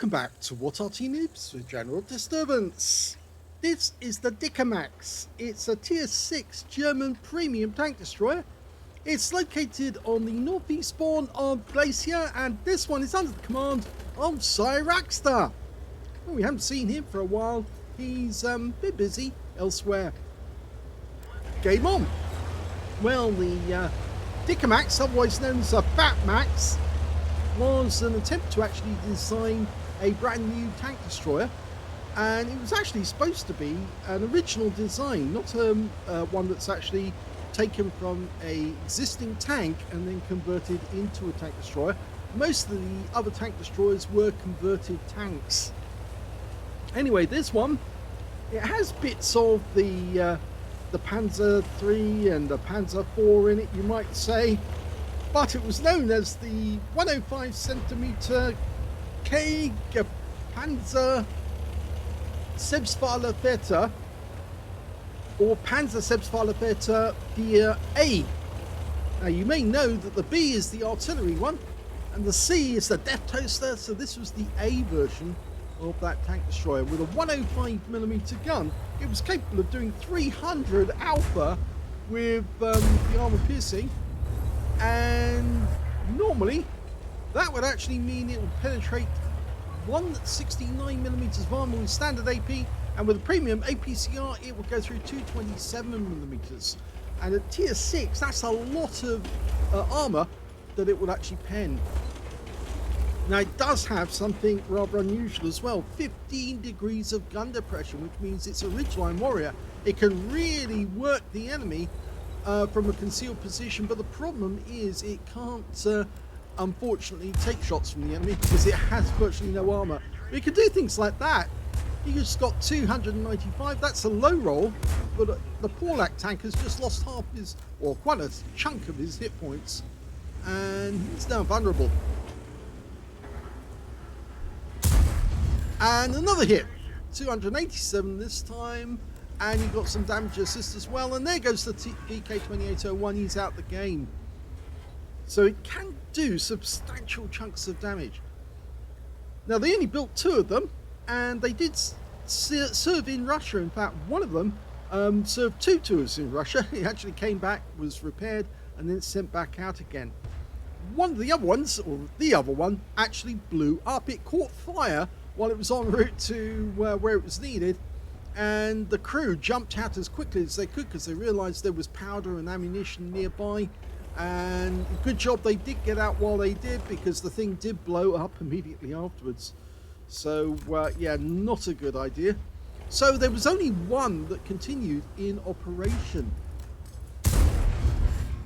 Welcome back to What Arty Noobs with General Disturbance. This is the Dickermax. It's a tier 6 German premium tank destroyer. It's located on the northeast spawn of Glacier, and this one is under the command of Zyriakster. Well, we haven't seen him for a while. He's a bit busy elsewhere. Game on. Well, the Dickermax, otherwise known as a Batmax, was an attempt to actually design a brand new tank destroyer, and it was actually supposed to be an original design, not one that's actually taken from a existing tank and then converted into a tank destroyer. Most of the other tank destroyers were converted tanks. Anyway, this one, it has bits of the Panzer III and the Panzer IV in it, you might say. But it was known as the 105cm K Panzer Selbstfahrerfährt, or Panzer Selbstfahrerfährt Tier A. Now you may know that the B is the artillery one and the C is the death toaster, so this was the A version of that tank destroyer. With a 105mm gun, it was capable of doing 300 alpha with the armor piercing. And normally that would actually mean it would penetrate 169mm of armor with standard AP, and with a premium APCR it would go through 227mm. And at tier 6, that's a lot of armor that it would actually pen. Now it does have something rather unusual as well, 15 degrees of gun depression, which means it's a ridgeline warrior. It can really work the enemy from a concealed position, but the problem is it can't unfortunately take shots from the enemy because it has virtually no armor. But it can do things like that. He just got 295, that's a low roll, but the Porlak tank has just lost half his, or quite a chunk of his hit points, and he's now vulnerable. And another hit, 287 this time. And you got some damage assist as well, and there goes the VK2801. He's out the game. So it can do substantial chunks of damage. Now they only built 2 of them, and they did serve in Russia. In fact, one of them served 2 tours in Russia. It actually came back, was repaired, and then sent back out again. One of the other ones, or the other one, actually blew up. It caught fire while it was en route to where it was needed. And the crew jumped out as quickly as they could because they realized there was powder and ammunition nearby, and good job they did get out while they did, because the thing did blow up immediately afterwards. So yeah, not a good idea. So there was only one that continued in operation.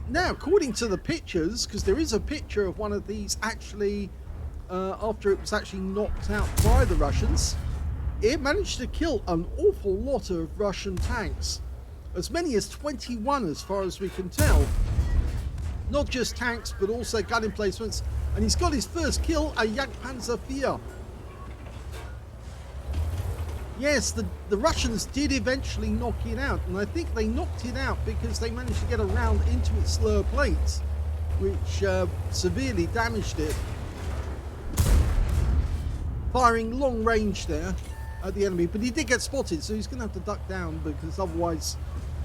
Now, according to the pictures, because there is a picture of one of these actually after it was actually knocked out by the Russians, it managed to kill an awful lot of Russian tanks. As many as 21 as far as we can tell. Not just tanks, but also gun emplacements. And he's got his first kill, a Jagdpanzer IV. Yes, the Russians did eventually knock it out. And I think they knocked it out because they managed to get a round into its lower plates, which severely damaged it. Firing long range there at the enemy, but he did get spotted, so he's going to have to duck down, because otherwise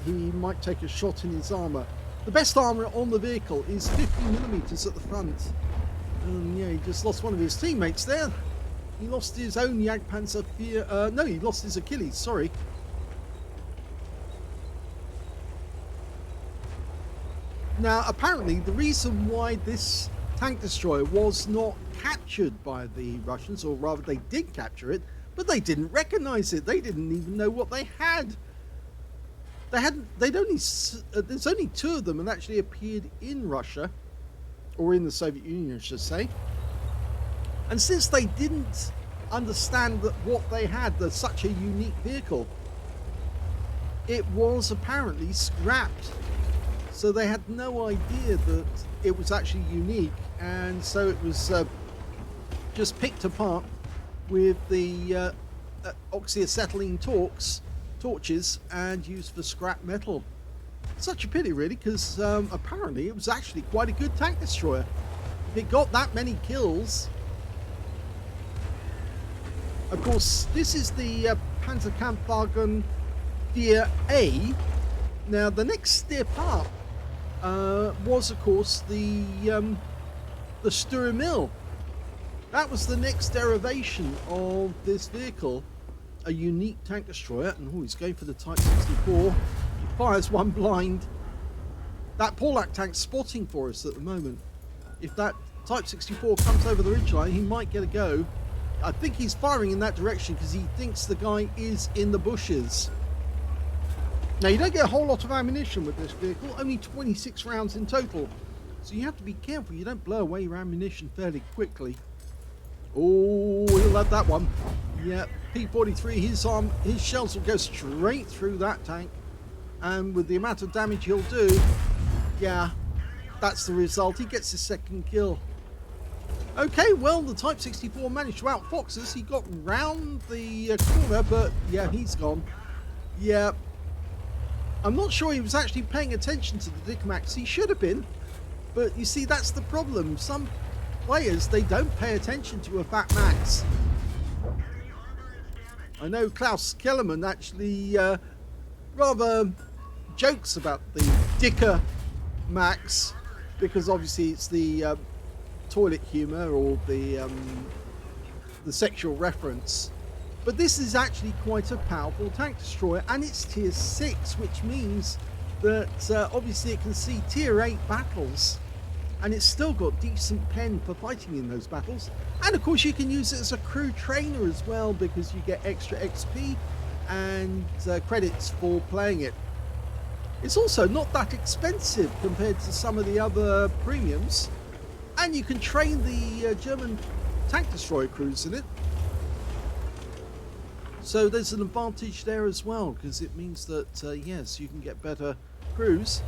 he might take a shot in his armor. The best armor on the vehicle is 50mm at the front, and yeah, he just lost one of his teammates there. He lost his own Jagdpanzer IV, no, he lost his Achilles, sorry. Now apparently the reason why this tank destroyer was not captured by the Russians, or rather they did capture it, but they didn't recognize it. They didn't even know what they had. There's only 2 of them that actually appeared in Russia, or in the Soviet Union, I should say. And since they didn't understand that what they had, there's such a unique vehicle, it was apparently scrapped. So they had no idea that it was actually unique, and so it was just picked apart with the oxyacetylene torches and used for scrap metal. Such a pity really, because apparently it was actually quite a good tank destroyer. If it got that many kills, Of course, this is the Panzerkampfwagen Tier A. Now, the next step up was, of course, the Sture. That was the next derivation of this vehicle, a unique tank destroyer. And he's going for the Type 64. He fires one blind. That Porlac tank's spotting for us at the moment. If that Type 64 comes over the ridgeline, he might get a go. I think he's firing in that direction because he thinks the guy is in the bushes. Now, you don't get a whole lot of ammunition with this vehicle, only 26 rounds in total. So you have to be careful you don't blow away your ammunition fairly quickly. Oh, he'll have that one. Yeah, P-43, his shells will go straight through that tank. And with the amount of damage he'll do, yeah, that's the result. He gets his second kill. Okay, well, the Type 64 managed to outfox us. He got round the corner, but yeah, he's gone. Yeah, I'm not sure he was actually paying attention to the Dicamax. He should have been, but you see, that's the problem. Some players, they don't pay attention to a fat max. I know Klaus Kellerman actually rather jokes about the Dicker Max, because obviously it's the toilet humor or the sexual reference, but this is actually quite a powerful tank destroyer, and it's tier 6, which means that obviously it can see tier 8 battles, and it's still got decent pen for fighting in those battles. And of course you can use it as a crew trainer as well, because you get extra XP and credits for playing it. It's also not that expensive compared to some of the other premiums. And you can train the German tank destroyer crews in it. So there's an advantage there as well, because it means that, yes, you can get better crews.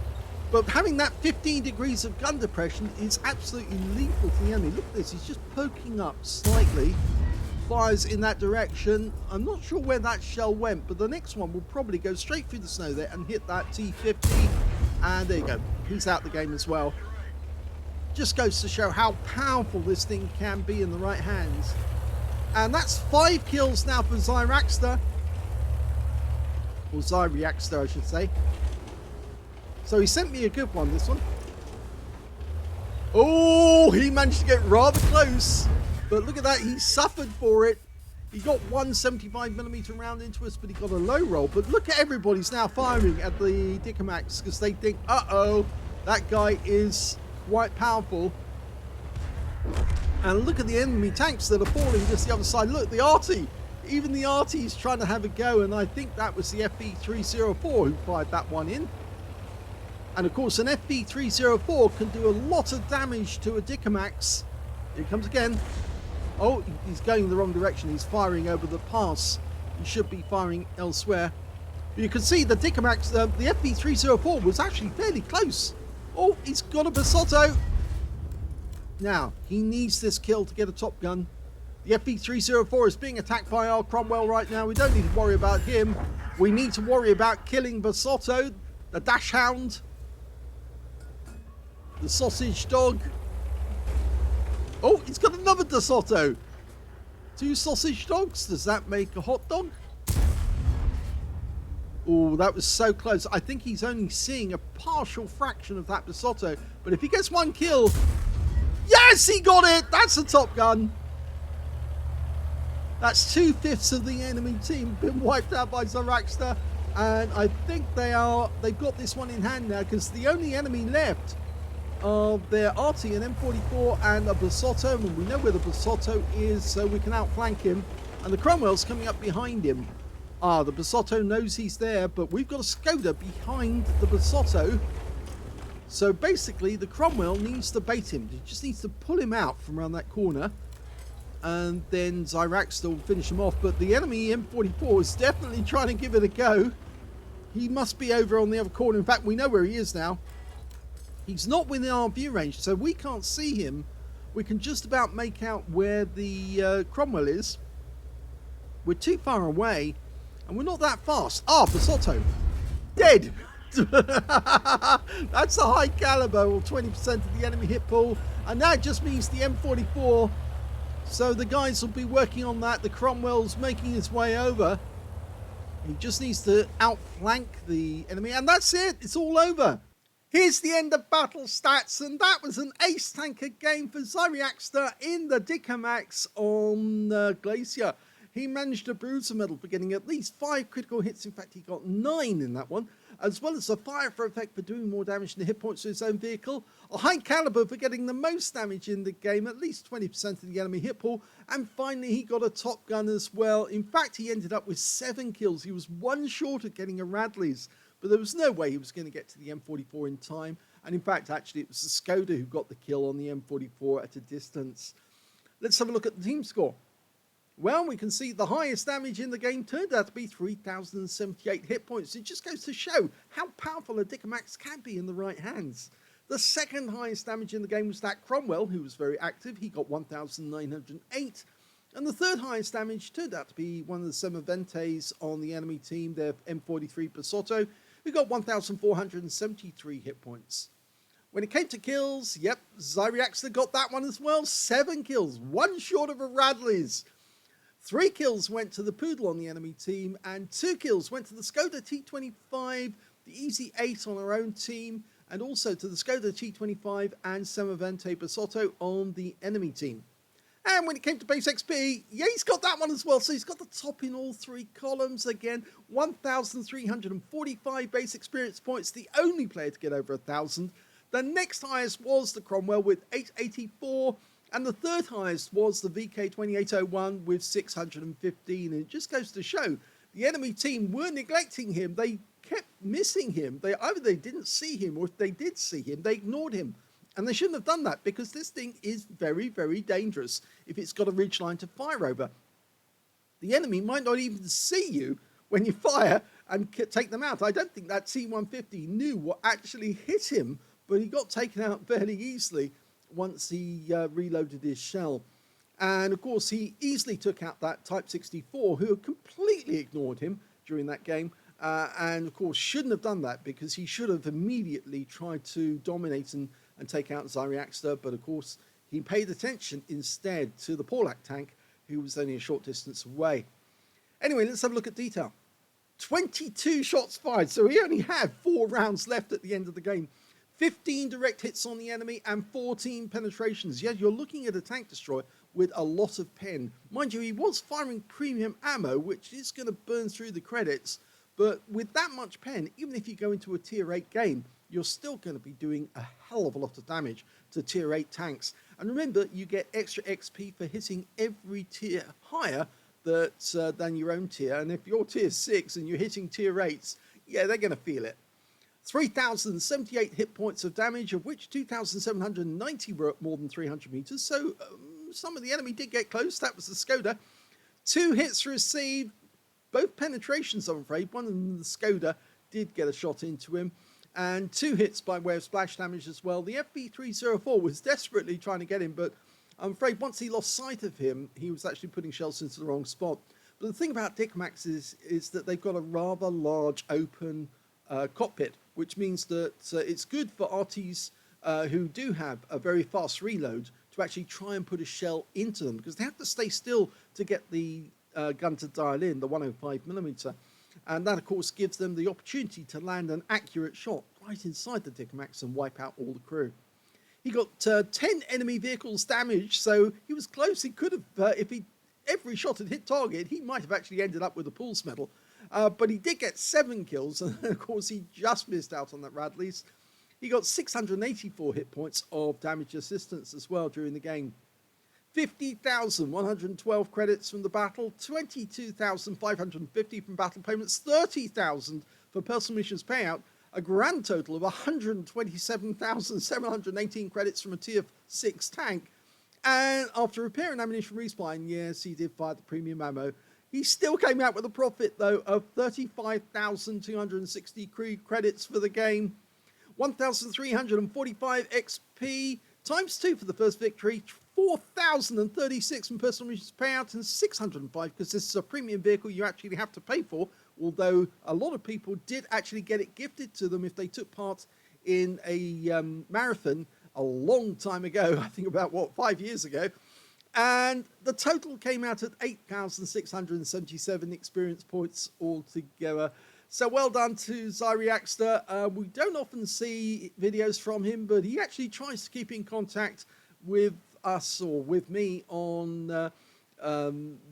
But having that 15 degrees of gun depression is absolutely lethal to the enemy. Look at this, he's just poking up slightly. Fires in that direction. I'm not sure where that shell went, but the next one will probably go straight through the snow there and hit that T50. And there you go, he's out the game as well. Just goes to show how powerful this thing can be in the right hands. And that's 5 kills now for Zyriakster. Or Zyriakster, I should say. So he sent me a good one, this one. Oh, he managed to get rather close. But look at that, he suffered for it. He got one 75mm round into us, but he got a low roll. But look at everybody's now firing at the Dicamax, because they think, uh-oh, that guy is quite powerful. And look at the enemy tanks that are falling just the other side. Look, the Arty, even the Arty is trying to have a go, and I think that was the FV304 who fired that one in. And of course, an FV304 can do a lot of damage to a Dicamax. Here it comes again. Oh, he's going in the wrong direction. He's firing over the pass. He should be firing elsewhere. But you can see the Dicamax, the FV304 was actually fairly close. Oh, he's got a Basotto. Now, he needs this kill to get a top gun. The FV304 is being attacked by our Cromwell right now. We don't need to worry about him. We need to worry about killing Basotto, the Dash Hound, the Sausage Dog. Oh, he's got another Basotto. 2 sausage dogs. Does that make a hot dog? Oh, that was so close. I think he's only seeing a partial fraction of that Basotto. But if he gets 1 kill... Yes, he got it! That's a top gun. That's 2/5 of the enemy team been wiped out by Zyriakster. And I think they've got this one in hand now, because the only enemy left of their Arty, an M44 and a Basotto, and we know where the Basotto is, so we can outflank him. And the Cromwell's coming up behind him. Ah, the Basotto knows he's there, but we've got a Skoda behind the Basotto. So basically, the Cromwell needs to bait him. He just needs to pull him out from around that corner, and then Zyriakster will finish him off. But the enemy M44 is definitely trying to give it a go. He must be over on the other corner. In fact, we know where he is now. He's not within our view range, so we can't see him. We can just about make out where the Cromwell is. We're too far away, and we're not that fast. Ah, Basotto. Dead. That's a high caliber, or 20% of the enemy hit pool. And that just means the M44 So the guys will be working on that. The Cromwell's making his way over. He just needs to outflank the enemy, and that's it. It's all over. Here's the end of battle stats, and that was an ace tanker game for Zyriakster in the Dicamax on Glacier. He managed to bruise a medal for getting at least 5 critical hits. In fact, he got 9 in that one, as well as a fire for effect for doing more damage than hit points to his own vehicle, a high caliber for getting the most damage in the game, at least 20% of the enemy hit pool, and finally he got a top gun as well. In fact, he ended up with 7 kills. He was 1 short of getting a Radley's, but there was no way he was going to get to the M44 in time, and in fact, actually, it was the Skoda who got the kill on the M44 at a distance. Let's have a look at the team score. Well, we can see the highest damage in the game turned out to be 3,078 hit points. It just goes to show how powerful a Dicamax can be in the right hands. The second highest damage in the game was that Cromwell, who was very active. He got 1,908. And the third highest damage turned out to be one of the Semaventes on the enemy team, their M43 Pasotto, who got 1,473 hit points. When it came to kills, yep, Zyriakster got that one as well. 7 kills, 1 short of a Radley's. 3 kills went to the Poodle on the enemy team, and 2 kills went to the Skoda T25, the Easy 8 on our own team, and also to the Skoda T25 and Semavente Pasotto on the enemy team. And when it came to base XP, yeah, he's got that one as well. So he's got the top in all 3 columns again. 1,345 base experience points, the only player to get over 1,000. The next highest was the Cromwell with 884. And the third highest was the VK2801 with 615. And it just goes to show the enemy team were neglecting him. They kept missing him. Either they didn't see him, or if they did see him, they ignored him. And they shouldn't have done that, because this thing is very, very dangerous if it's got a ridgeline to fire over. The enemy might not even see you when you fire and take them out. I don't think that T150 knew what actually hit him, but he got taken out fairly easily once he reloaded his shell. And of course, he easily took out that Type 64, who had completely ignored him during that game, and of course shouldn't have done that, because he should have immediately tried to dominate and take out Zyriakster, but of course he paid attention instead to the Porlac tank, who was only a short distance away. Anyway, let's have a look at detail. 22 shots fired, so he only had 4 rounds left at the end of the game. 15 direct hits on the enemy and 14 penetrations. Yeah, you're looking at a tank destroyer with a lot of pen. Mind you, he was firing premium ammo, which is going to burn through the credits. But with that much pen, even if you go into a tier 8 game, you're still going to be doing a hell of a lot of damage to tier 8 tanks. And remember, you get extra XP for hitting every tier higher than your own tier. And if you're tier 6 and you're hitting tier 8s, yeah, they're going to feel it. 3,078 hit points of damage, of which 2,790 were at more than 300 meters. So some of the enemy did get close. That was the Skoda. 2 hits received, both penetrations, I'm afraid. One of them, the Skoda, did get a shot into him. And 2 hits by way of splash damage as well. The FB304 was desperately trying to get him, but I'm afraid once he lost sight of him, he was actually putting shells into the wrong spot. But the thing about Dicamax is that they've got a rather large open cockpit, which means that it's good for Artys who do have a very fast reload to actually try and put a shell into them, because they have to stay still to get the gun to dial in, the 105mm. And that, of course, gives them the opportunity to land an accurate shot right inside the Dicamax and wipe out all the crew. He got 10 enemy vehicles damaged, so he was close. He could have, if every shot had hit target, he might have actually ended up with a Pulse medal. But he did get 7 kills, and of course he just missed out on that Radley's. He got 684 hit points of damage assistance as well during the game. 50,112 credits from the battle, 22,550 from battle payments, 30,000 for personal missions payout, a grand total of 127,718 credits from a tier 6 tank. And after repair and ammunition respawn, yes, he did fire the premium ammo. He still came out with a profit, though, of 35,260 credits for the game, 1,345 XP, times 2 for the first victory, 4,036 from personal missions payout, and 605, because this is a premium vehicle you actually have to pay for, although a lot of people did actually get it gifted to them if they took part in a marathon a long time ago, I think about, 5 years ago. And the total came out at 8,677 experience points altogether. So well done to Zyriakster. We don't often see videos from him, but he actually tries to keep in contact with us or with me on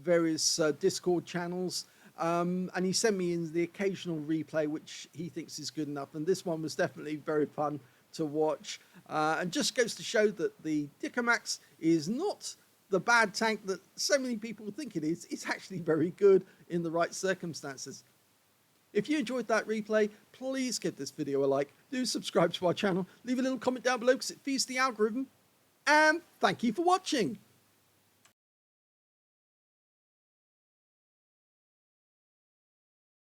various Discord channels. And he sent me in the occasional replay, which he thinks is good enough. And this one was definitely very fun to watch. And just goes to show that the Dicamax is not the bad tank that so many people think it is. It's actually very good in the right circumstances. If you enjoyed that replay, please give this video a like. Do subscribe to our channel. Leave a little comment down below because it feeds the algorithm. And thank you for watching.